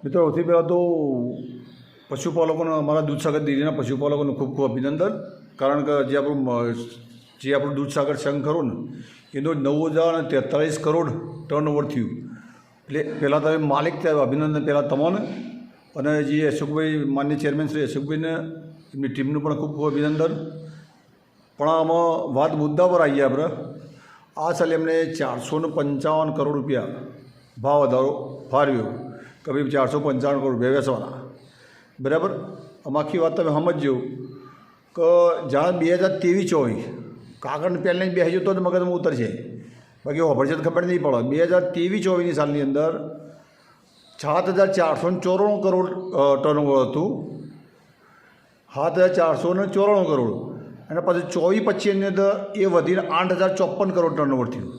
મિત્રો સૌથી પહેલાં તો પશુપાલકોને અમારા દૂધસાગર ડેરીના પશુપાલકોને ખૂબ ખૂબ અભિનંદન. કારણ કે જે આપણું દૂધસાગર સંઘ ખરો ને એનો 9,043 કરોડ ટર્નઓવર થયું. એટલે પહેલાં તમે માલિક ત્યાં અભિનંદન પહેલાં તમને, અને જે અશોકભાઈ માન્ય ચેરમેન શ્રી અશોકભાઈને એમની ટીમનું પણ ખૂબ ખૂબ અભિનંદન. પણ આમાં વાત મુદ્દા પર આવીએ આપણે. આ સાલે એમને 455 કરોડ રૂપિયા ભાવ વધારો ફાળવ્યો કે ભાઈ 455 કરોડ રૂપિયા વેચવાના. બરાબર. આમાં આખી વાત તમે સમજજો કે જાણે 2023-24 કાગળની પહેલાં બેસજો તો જ મગજમાં ઉતરશે, બાકી હોભળશે તો ખબર નહીં પડે. 2023-24ની સાલની અંદર 7,494 કરોડ ટર્નઓવર હતું, 7,494 કરોડ. અને પછી 24-25ની અંદર એ વધીને 8,054 કરોડ ટર્નઓવર થયું.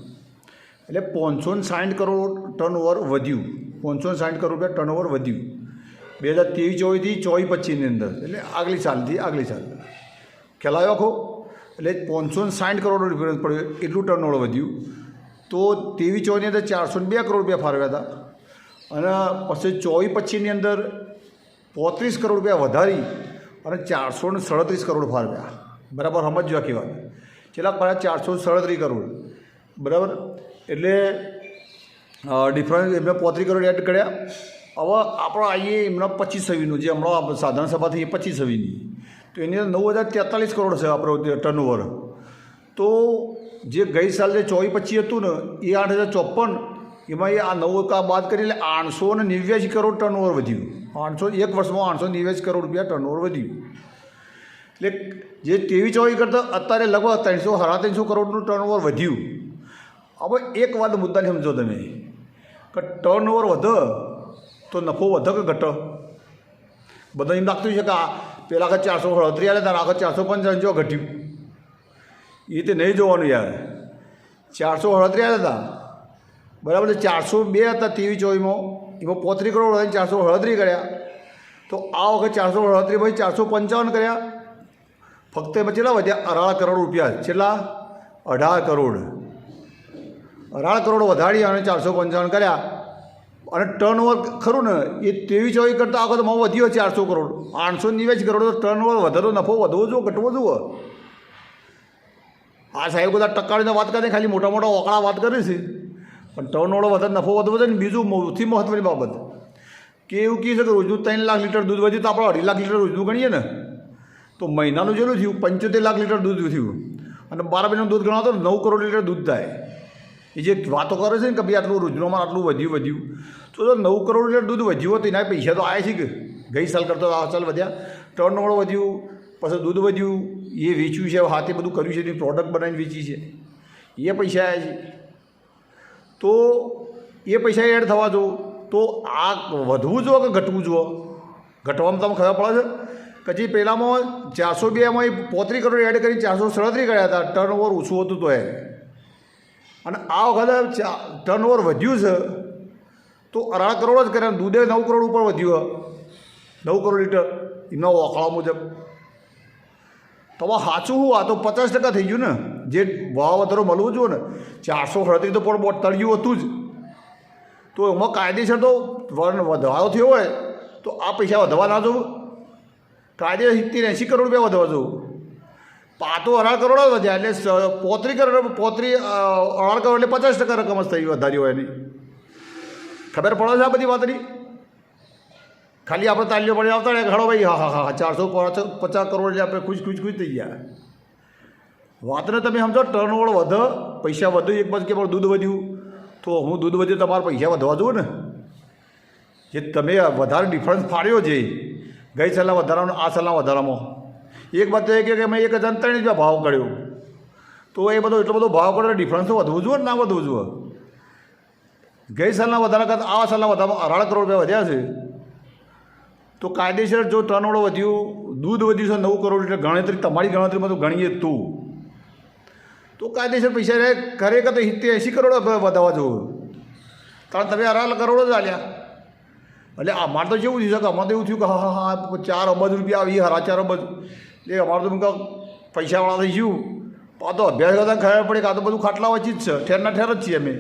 એટલે 560 કરોડ ટર્નઓવર વધ્યું, 560 કરોડ રૂપિયા ટર્નઓવર વધ્યું 2023-24થી 24-25ની અંદર. એટલે આગલી સાલ ખ્યાલ આવ્યો આખો. એટલે 560 કરોડ ડિફરન્સ પડ્યો, એટલું ટર્નઓવર વધ્યું. તો 23-24ની અંદર 402 કરોડ રૂપિયા ફાળવ્યા હતા, અને પછી 24-25ની અંદર 35 કરોડ રૂપિયા વધારી અને 437 કરોડ ફાળવ્યા. બરાબર સમજજો આખી વાત. છેલ્લા પાછા 437 કરોડ. બરાબર. એટલે ડિફરન્સ એમને 35 કરોડ એડ કર્યા. હવે આપણે આવીએ એમના 25-26નું, જે હમણાં સાધારણ સભા થઈ એ 25-26ની, તો એની અંદર 9,043 કરોડ છે આપણો ટર્નઓવર. તો જે ગઈ સાલ જે 24-25 હતું ને એ 8,054, એમાં એ આ 9 બાદ કરી એટલે 889 કરોડ ટર્નઓવર વધ્યું. એક વર્ષમાં 889 કરોડ રૂપિયા ટર્નઓવર વધ્યું. એટલે જે 23-24 કરતાં અત્યારે લગભગ 300-350 કરોડનું ટર્નઓવર વધ્યું. હવે એક વાત મુદ્દાની સમજો તમે કે ટર્નઓવર વધે તો નફો વધે કે ઘટે? બધા એમ લાગતું છે કે આ પહેલાં આખા 438 આલે ત્યારે આખા 455 જો ઘટ્યું. એ રીતે નહીં જોવાનું યાર. 438 આલે હતા, બરાબર. 402 હતા 23-24માં, એમાં 35 કરોડ વધીને 438 કર્યા. તો આ વખત 438 પછી 455 કર્યા. ફક્ત એમાં કેટલા વધ્યા? 18 કરોડ રૂપિયા. છેલ્લા 18 કરોડ વધારી અને 455 કર્યા. અને ટર્નઓવર ખરું ને એ 23-24 કરતાં આખો તો માં વધ્યો 400 કરોડ, 890 કરોડ. તો ટર્નઓવર વધેલો નફો વધવો જુઓ ઘટવો જુઓ. આ સાહેબ બધા ટકાળીને વાત કરે, ખાલી મોટા મોટા ઓકળા વાત કરે છે, પણ ટર્નઓવર વધે નફો વધવો છે. ને બીજું સૌથી મહત્ત્વની બાબત કે એવું કહે છે કે રોજનું 3 લાખ લીટર દૂધ વધ્યું, તો આપણે 2.5 લાખ લીટર રોજનું ગણીએ ને તો મહિનાનું જેટલું થયું 75 લાખ લીટર દૂધ થયું. અને 12 મહિનાનું દૂધ ગણાવો તો 9 કરોડ લીટર દૂધ થાય. એ જે વાતો કરે છે ને કે ભાઈ આટલું રોજનોમાં આટલું વધ્યું, તો 9 કરોડ લીટર દૂધ વધ્યું હોય તો એના પૈસા તો આવ્યા છે કે ગઈ સાલ કરતાં આ સાલ વધ્યા. ટર્નઓવર વધ્યું, પછી દૂધ વધ્યું, એ વેચ્યું છે, હાથે બધું કર્યું છે, એની પ્રોડક્ટ બનાવીને વેચી છે, એ પૈસા આવ્યા છે. તો એ પૈસા એડ થવા જો તો આ વધવું જુઓ કે ઘટવું જુઓ? ઘટવામાં તમને ખબર પડે છે કે જે પહેલાંમાં 402માં 35 કરોડ એડ કરી 437 કર્યા હતા, ટર્નઓવર ઓછું હતું તો એ. અને આ વખતે ટર્નઓવર વધ્યું છે તો 18 કરોડ જ કર્યા. દૂધે 9 કરોડ ઉપર વધ્યું, 9 કરોડ લીટર એમના ઓખળા મુજબ. તો સાચું શું? આ તો 50% થઈ ગયું ને. જે ભાવ વધારો મળવું જોઈએ ને 438 તો પણ તળિયું હતું જ. તો એમાં કાયદેસર તો વધારો થયો હોય તો આ પૈસા વધવા ના જોવું. કાયદેસર 70-80 કરોડ રૂપિયા વધવા જોવું. આ તો 18 કરોડ જ વધ્યા, એટલે 35 કરોડ 18 કરોડ એટલે 50% રકમ જ થઈ વધારી હોય એની. ખબર પડે છે આ બધી વાતની? ખાલી આપણે તાલીઓ પડી આવતા ને ઘણો ભાઈ હા 450 કરોડ એટલે આપણે ખુશ થઈ ગયા. વાતને તમે સમજો. ટર્નઓવર વધે, પૈસા વધે, એક બાજુ કે પણ દૂધ વધ્યું તો હું દૂધ વધ્યું તમારા પૈસા વધવા જુઓ ને. જે તમે વધારે ડિફરન્સ ફાળ્યો છે ગઈ સાલના વધારાનો આ સાલના વધારામાં, એક વાત તો એ કે મેં 1,003 રૂપિયા ભાવ કર્યો, તો એ બધો એટલો બધો ભાવ કર્યો, ડિફરન્સ તો વધવું જોઈએ ને ના વધવું જોઈએ? ગઈ સાલના વધારા કરતાં આ સાલના વધારામાં 18 કરોડ રૂપિયા વધ્યા છે. તો કાયદેસર જો ટર્નઓવર વધ્યું, દૂધ વધ્યું છે 9 કરોડ એટલે ગણતરી તમારી ગણતરીમાં તો ગણીએ તો કાયદેસર પૈસા ખરેખર તો 70-80 કરોડ વધારવા જોઈએ. કારણ તમે 18 કરોડ જ આલ્યા. એટલે અમારે તો કેવું થયું છે કે અમારે તો એવું થયું કે હા 4 અબજ રૂપિયા આવી, 4.5 અબજ. એટલે અમારે તો પૈસાવાળા થઈ ગયું. આ તો અભ્યાસ કરતાં ખબર પડે કે આ તો બધું ખાટલા વચ્ચે જ છે, ઠેરના ઠેર જ છીએ અમે.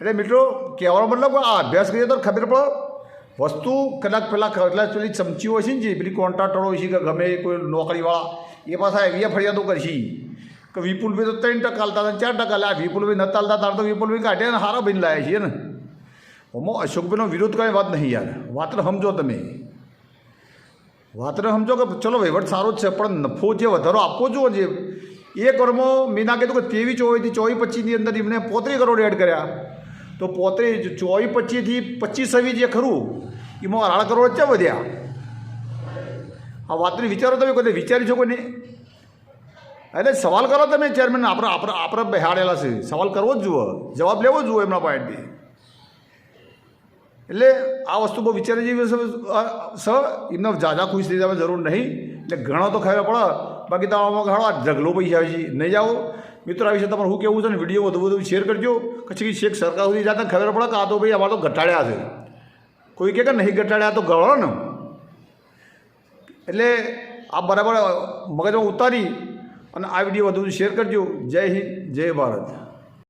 એટલે મિત્રો કહેવાનો મતલબ આ અભ્યાસ કરીએ તો ખબર પડે વસ્તુ કદાચ કદાચ પેલી ચમચીઓ હોય છે ને જે પેલી કોન્ટ્રાક્ટરો હોય છે કે ગમે કોઈ નોકરીવાળા એ પાછા એવી ફરિયાદો કરશે કે વિપુલભાઈ તો 3% હાલતા હતા 4% લે વિપુલભાઈ નથી હાલતા તાર તો વિપુલભાઈ કાઢે ને હારા ભાઈને લાયા છીએ ને આમાં અશોકભાઈનો વિરોધ કંઈ વાત નહીં યાર વાતને સમજો તમે વાતને સમજો કે ચલો વહીવટ સારો જ છે પણ નફો જે વધારો આપવો જોઈએ એક વર્ષમાં મેં ના કીધું કે 23-24 ની અંદર એમને 35 કરોડ એડ કર્યા તો 24-25થી 25-26 જે ખરું એમાં 18 કરોડ ક્યાં વધ્યા આ વાતને વિચારો તમે કોઈ વિચારી શકો નહીં એટલે સવાલ કરો તમે ચેરમેન આપણે બેહાડેલા છે સવાલ કરવો જ જુઓ જવાબ લેવો જ જુઓ એમના પાસેથી એટલે આ વસ્તુ બહુ વિચારી જેવી સર એમને ઝાઝા ખુશ થઈ જવા જરૂર નહીં એટલે ઘણો તો ખબર પડે બાકી તો આમાં ઘણો આ ઢગલો પૈસા આવે છે નહીં જાઓ મિત્રો આ વિશે તમારે શું કેવું છે ને વિડીયો વધુ શેર કરજો પછી શેખ સરકાર સુધી જતા ખબર પડે કે આ તો ભાઈ અમારે તો ઘટાડ્યા છે કોઈ કહે કે નહીં ઘટાડ્યા તો ગળો ને એટલે આ બરાબર મગજમાં ઉતારી અને આ વિડીયો વધુ શેર કરજો જય હિન્દ જય ભારત